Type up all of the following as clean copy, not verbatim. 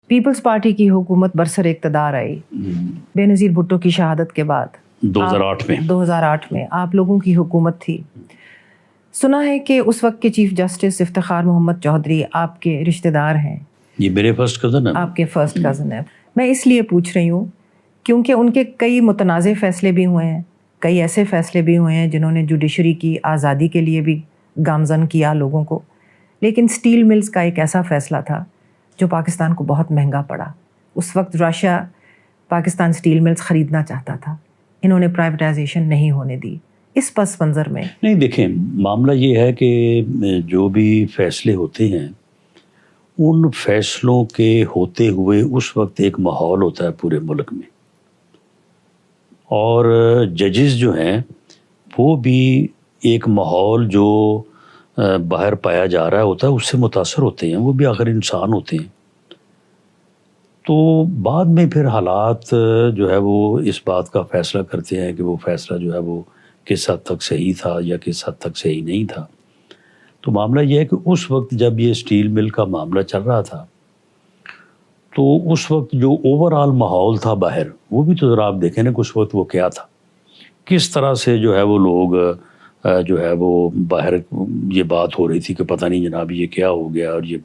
Peoples party کی حکومت برسر اقتدار آئی بے نظیر بھٹو کی شہادت کے بعد 2008 میں آپ لوگوں کی حکومت تھی. سنا ہے کہ اس وقت کے چیف جسٹس افتخار محمد چودھری آپ کے رشتہ دار ہیں. یہ میرے فرسٹ کزن ہیں. آپ کے فرسٹ کزن ہیں. میں اس لیے پوچھ رہی ہوں کیونکہ ان کے کئی متنازع فیصلے بھی ہوئے ہیں, کئی ایسے فیصلے بھی ہوئے ہیں جنہوں نے جوڈیشری کی آزادی کے لیے بھی گامزن کیا لوگوں کو. لیکن سٹیل ملز کا ایک ایسا فیصلہ تھا جو پاکستان کو بہت مہنگا پڑا. اس وقت رشیا پاکستان سٹیل ملز خریدنا چاہتا تھا, انہوں نے پرائیویٹائزیشن نہیں ہونے دی. اس پس منظر میں نہیں, دیکھیں معاملہ یہ ہے کہ جو بھی فیصلے ہوتے ہیں ان فیصلوں کے ہوتے ہوئے اس وقت ایک ماحول ہوتا ہے پورے ملک میں, اور ججز جو ہیں وہ بھی ایک ماحول جو باہر پایا جا رہا ہوتا ہے اس سے متاثر ہوتے ہیں, وہ بھی آخر انسان ہوتے ہیں. تو بعد میں پھر حالات جو ہے وہ اس بات کا فیصلہ کرتے ہیں کہ وہ فیصلہ جو ہے وہ کس حد تک صحیح تھا یا کس حد تک صحیح نہیں تھا. تو معاملہ یہ ہے کہ اس وقت جب یہ سٹیل مل کا معاملہ چل رہا تھا تو اس وقت جو اوور آل ماحول تھا باہر, وہ بھی تو ذرا آپ دیکھیں نا کہ اس وقت وہ کیا تھا, کس طرح سے جو ہے وہ لوگ جو ہے وہ باہر یہ بات ہو رہی تھی کہ پتہ نہیں جناب یہ کیا ہو گیا اور یہ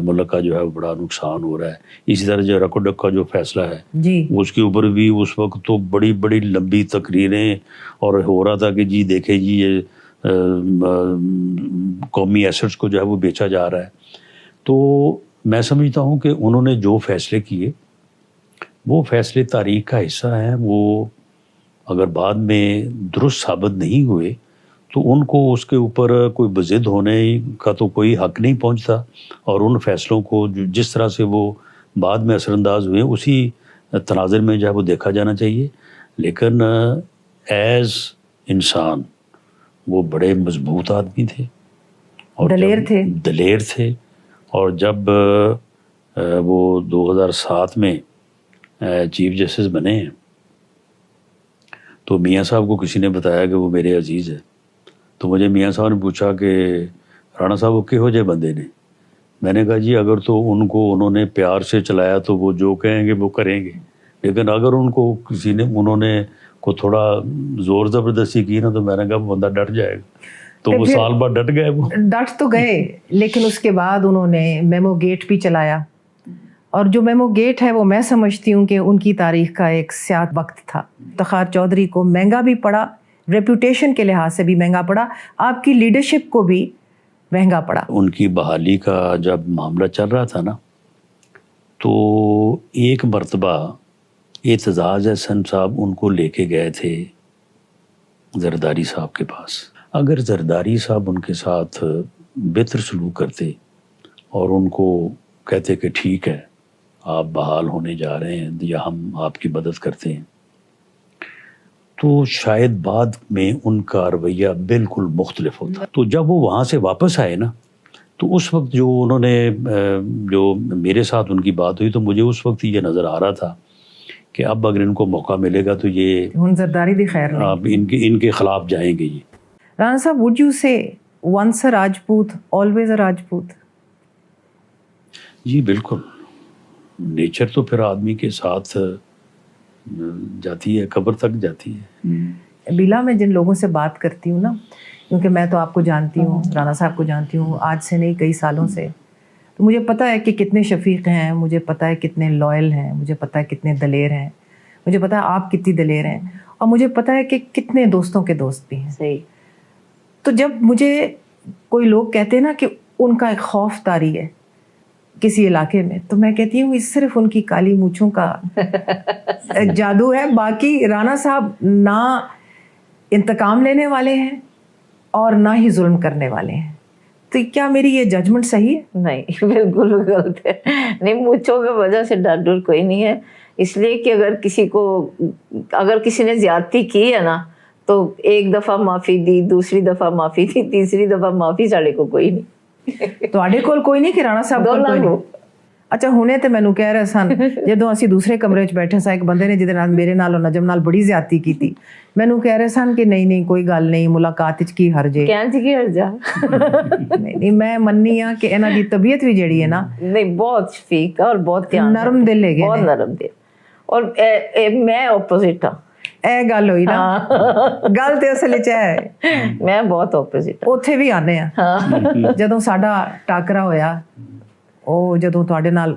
ملک کا جو ہے وہ بڑا نقصان ہو رہا ہے. اسی طرح جو رکوڈک کا جو فیصلہ ہے جی اس کے اوپر بھی اس وقت تو بڑی بڑی لمبی تقریریں اور ہو رہا تھا کہ جی دیکھیں جی یہ قومی ایسٹس کو جو ہے وہ بیچا جا رہا ہے. تو میں سمجھتا ہوں کہ انہوں نے جو فیصلے کیے وہ فیصلے تاریخ کا حصہ ہیں. وہ اگر بعد میں درست ثابت نہیں ہوئے تو ان کو اس کے اوپر کوئی بضد ہونے کا تو کوئی حق نہیں پہنچتا, اور ان فیصلوں کو جس طرح سے وہ بعد میں اثر انداز ہوئے اسی تناظر میں جو ہے وہ دیکھا جانا چاہیے. لیکن ایز انسان وہ بڑے مضبوط آدمی تھے اور دلیر تھے. اور جب وہ 2007 میں چیف جسٹس بنے ہیں تو میاں صاحب کو کسی نے بتایا کہ وہ میرے عزیز ہے. تو مجھے میاں صاحب نے پوچھا کہ رانا صاحب وہ کہو جے بندے نے. میں نے کہا جی اگر تو ان کو انہوں نے پیار سے چلایا تو وہ جو کہیں گے وہ کریں گے, لیکن اگر ان کو کسی نے انہوں نے کو تھوڑا زور زبردستی کی نا تو میں نے کہا وہ بندہ ڈٹ جائے گا. تو وہ سال بعد ڈٹ گئے, وہ ڈٹ تو گئے, لیکن اس کے بعد انہوں نے میمو گیٹ بھی چلایا. اور جو میمو گیٹ ہے وہ میں سمجھتی ہوں کہ ان کی تاریخ کا ایک سیاہ وقت تھا. افتخار چودھری کو مہنگا بھی پڑا, ریپوٹیشن کے لحاظ سے بھی مہنگا پڑا, آپ کی لیڈرشپ کو بھی مہنگا پڑا. ان کی بحالی کا جب معاملہ چل رہا تھا نا تو ایک مرتبہ اعتزاز احسن صاحب ان کو لے کے گئے تھے زرداری صاحب کے پاس. اگر زرداری صاحب ان کے ساتھ بہتر سلوک کرتے اور ان کو کہتے کہ ٹھیک ہے آپ بحال ہونے جا رہے ہیں یا ہم آپ کی مدد کرتے ہیں, تو شاید بعد میں ان کا رویہ بالکل مختلف ہوتا. تو جب وہ وہاں سے واپس آئے نا تو اس وقت جو انہوں نے جو میرے ساتھ ان کی بات ہوئی تو مجھے اس وقت یہ نظر آ رہا تھا کہ اب اگر ان کو موقع ملے گا تو یہ زرداری بھی خیر ان کے خلاف جائیں گے. یہ رانا صاحب, would you say once a Rajput always a Rajput? جی بالکل, نیچر تو پھر آدمی کے ساتھ جاتی ہے, قبر تک جاتی ہے. بیلا میں جن لوگوں سے بات کرتی ہوں نا, کیونکہ میں تو آپ کو جانتی ہوں, رانا صاحب کو جانتی ہوں آج سے نہیں کئی سالوں سے, تو مجھے پتہ ہے کہ کتنے شفیق ہیں, مجھے پتہ ہے کتنے لائل ہیں, مجھے پتہ ہے کتنے دلیر ہیں, مجھے پتہ ہے آپ کتنی دلیر ہیں, اور مجھے پتہ ہے کہ کتنے دوستوں کے دوست بھی ہیں. صحیح. تو جب مجھے کوئی لوگ کہتے ہیں نا کہ ان کا ایک خوف طاری ہے کسی علاقے میں, تو میں کہتی ہوں اس صرف ان کی کالی مونچھوں کا جادو ہے. باقی رانا صاحب نہ انتقام لینے والے ہیں اور نہ ہی ظلم کرنے والے ہیں. تو کیا میری یہ ججمنٹ صحیح ہے؟ نہیں, بالکل غلط ہے. نہیں, مونچھوں کی وجہ سے ڈر کوئی نہیں ہے. اس لیے کہ اگر کسی نے زیادتی کی ہے نا تو ایک دفعہ معافی دی, دوسری دفعہ معافی دی, تیسری دفعہ معافی ساڑے کو کوئی نہیں. تو آڈے کول کوئی نہیں کہ رانا صاحب کول کوئی نہیں. ਅੱਛਾ ਹੁਣੇ ਤੇ ਮੈਨੂੰ ਕਹਿ ਰਹੇ ਸਨ ਜਦੋਂ ਅਸੀਂ ਦੂਸਰੇ ਕਮਰੇ 'ਚ ਬੈਠੇ ਸਾਂ, ਇੱਕ ਬੰਦੇ ਨੇ ਜਿਹਦੇ ਨਾਲ ਮੇਰੇ ਨਾਲ ਨਜਮ ਨਾਲ ਬੜੀ ਜ਼ਿਆਦਤੀ ਕੀਤੀ, ਮੈਨੂੰ ਕਹਿ ਰਹੇ ਸਨ ਕਿ ਨਹੀਂ ਨਹੀਂ ਕੋਈ ਗੱਲ ਨਹੀਂ, ਮੁਲਾਕਾਤ 'ਚ ਕੀ ਹਰਜੇ, ਕਹਿਣ 'ਚ ਕੀ ਹਰਜਾ। ਨਹੀਂ ਮੈਂ ਮੰਨੀ ਆ ਕਿ ਇਹਨਾਂ ਦੀ ਤਬੀਅਤ ਵੀ ਜਿਹੜੀ ਹੈ ਨਾ, ਨਹੀਂ ਬਹੁਤ ਸ਼ਫੀਕ ਔਰ ਬਹੁਤ ਧਿਆਨ ਨਰਮ ਦਿਲ ਹੈਗੇ, ਬਹੁਤ ਨਰਮ ਦਿਲ, ਔਰ ਮੈਂ ਆਪੋਜ਼ਿਟ ਹਾਂ। ਇਹ ਗੱਲ ਹੋਈ ਨਾ, ਗੱਲ ਤੇ ਅਸਲ 'ਚ ਹੈ ਮੈਂ ਬਹੁਤ ਆਪੋਜ਼ਿਟ, ਉੱਥੇ ਵੀ ਆਨੇ ਆ। ਜਦੋਂ ਸਾਡਾ ਟਾਕਰਾ ਹੋਇਆ, ਉਹ ਜਦੋਂ ਤੁਹਾਡੇ ਨਾਲ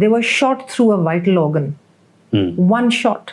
they were shot through a vital organ, one shot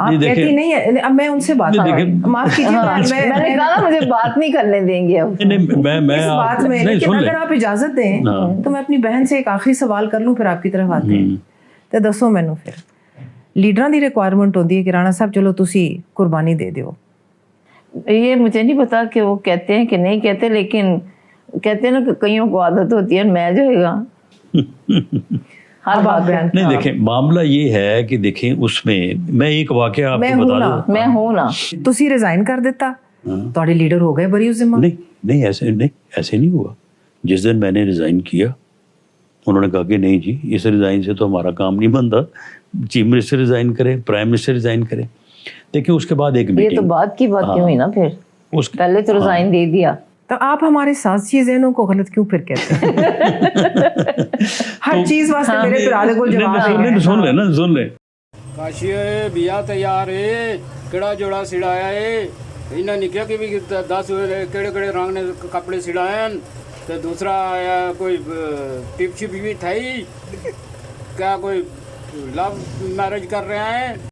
آپ کہتی نہیں ہے. اب میں ان سے بات معاف کیجیے, میں نے کہا نا مجھے بات نہیں کرنے دیں گے اب اس بات میں. لیکن اگر آپ اجازت دیں تو میں اپنی بہن سے ایک آخری سوال کر لوں, پھر آپ کی طرف آتے ہیں. تو دسو مینوں پھر لیڈراں دی ریکوائرمنٹ ہوندی ہے کہ رانا صاحب چلو تسی قربانی دے دیو. یہ مجھے نہیں پتا کہ وہ کہتے ہیں کہ نہیں کہتے, لیکن کہتے ہیں نا کہ کئیوں کو عادت ہوتی ہے میں جو ہے گا ہر بات بیان. نہیں دیکھیں معاملہ یہ ہے کہ دیکھیں اس میں ایک واقعہ آپ کو بتا دوں. میں ہوں نا, تسی ریزائن کر دیتا تھوڑے لیڈر ہو گئے بری ذمہ. نہیں ایسے نہیں ہوا. جس دن میں نے ریزائن کیا انہوں نے کہا کہ نہیں جی اس ریزائن سے تو ہمارا کام نہیں بنتا, چیف منسٹر ریزائن کرے, پرائم منسٹر ریزائن کرے. دیکھیں اس کے بعد ایک میٹنگ, یہ تو بات کی بات کیوں ہوئی نا, پھر پہلے تو ریزائن دے دیا. تو آپ ہمارے سازشی ذہنوں کو غلط کیوں پھر کہتے ہیں؟ ہر چیز واسطے میرے پرادے کو جواب سن لیں. کاشی بیا تیار ہے, کیڑا جوڑا سڑایا ہے, انہیں نہیں کیا کہ 10 کیڑے رنگ نے کپڑے سڑائے, تو دوسرا کوئی ٹپ شپ بھی تھا, کیا کوئی لو میرج کر رہے ہیں.